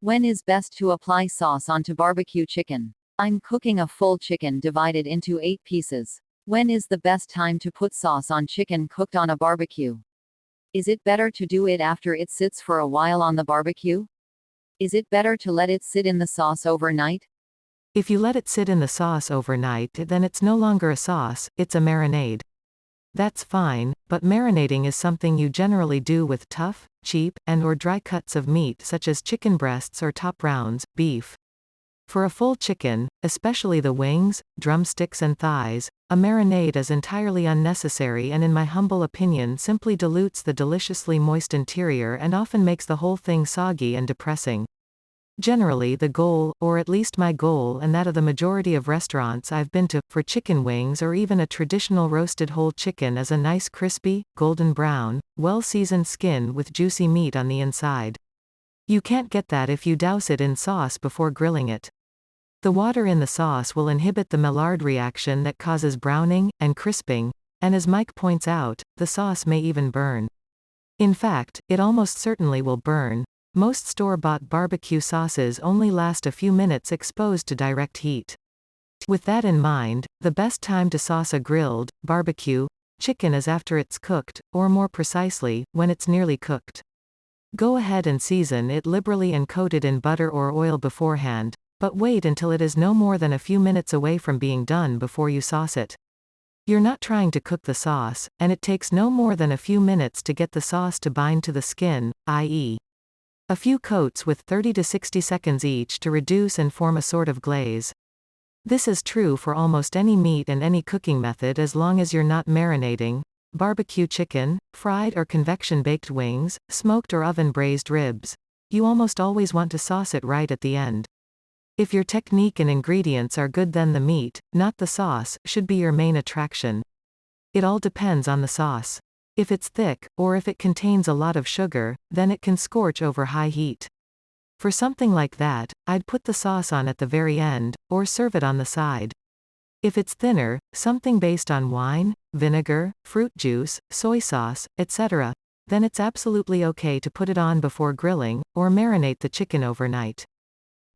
When is best to apply sauce onto barbecue chicken? I'm cooking a full chicken divided into 8 pieces. When is the best time to put sauce on chicken cooked on a barbecue? Is it better to do it after it sits for a while on the barbecue? Is it better to let it sit in the sauce overnight? If you let it sit in the sauce overnight, then it's no longer a sauce, it's a marinade. That's fine, but marinating is something you generally do with tough, cheap, and/or dry cuts of meat such as chicken breasts or top rounds, beef. For a full chicken, especially the wings, drumsticks and thighs, a marinade is entirely unnecessary and in my humble opinion simply dilutes the deliciously moist interior and often makes the whole thing soggy and depressing. Generally the goal, or at least my goal and that of the majority of restaurants I've been to, for chicken wings or even a traditional roasted whole chicken is a nice crispy, golden brown, well-seasoned skin with juicy meat on the inside. You can't get that if you douse it in sauce before grilling it. The water in the sauce will inhibit the Maillard reaction that causes browning and crisping, and as Mike points out, the sauce may even burn. In fact, it almost certainly will burn. Most store-bought barbecue sauces only last a few minutes exposed to direct heat. With that in mind, the best time to sauce a grilled, barbecue, chicken is after it's cooked, or more precisely, when it's nearly cooked. Go ahead and season it liberally and coat it in butter or oil beforehand, but wait until it is no more than a few minutes away from being done before you sauce it. You're not trying to cook the sauce, and it takes no more than a few minutes to get the sauce to bind to the skin, i.e. a few coats with 30 to 60 seconds each to reduce and form a sort of glaze. This is true for almost any meat and any cooking method as long as you're not marinating. Barbecue chicken, fried or convection baked wings, smoked or oven braised ribs. You almost always want to sauce it right at the end. If your technique and ingredients are good, then the meat, not the sauce, should be your main attraction. It all depends on the sauce. If it's thick, or if it contains a lot of sugar, then it can scorch over high heat. For something like that, I'd put the sauce on at the very end, or serve it on the side. If it's thinner, something based on wine, vinegar, fruit juice, soy sauce, etc., then it's absolutely okay to put it on before grilling, or marinate the chicken overnight.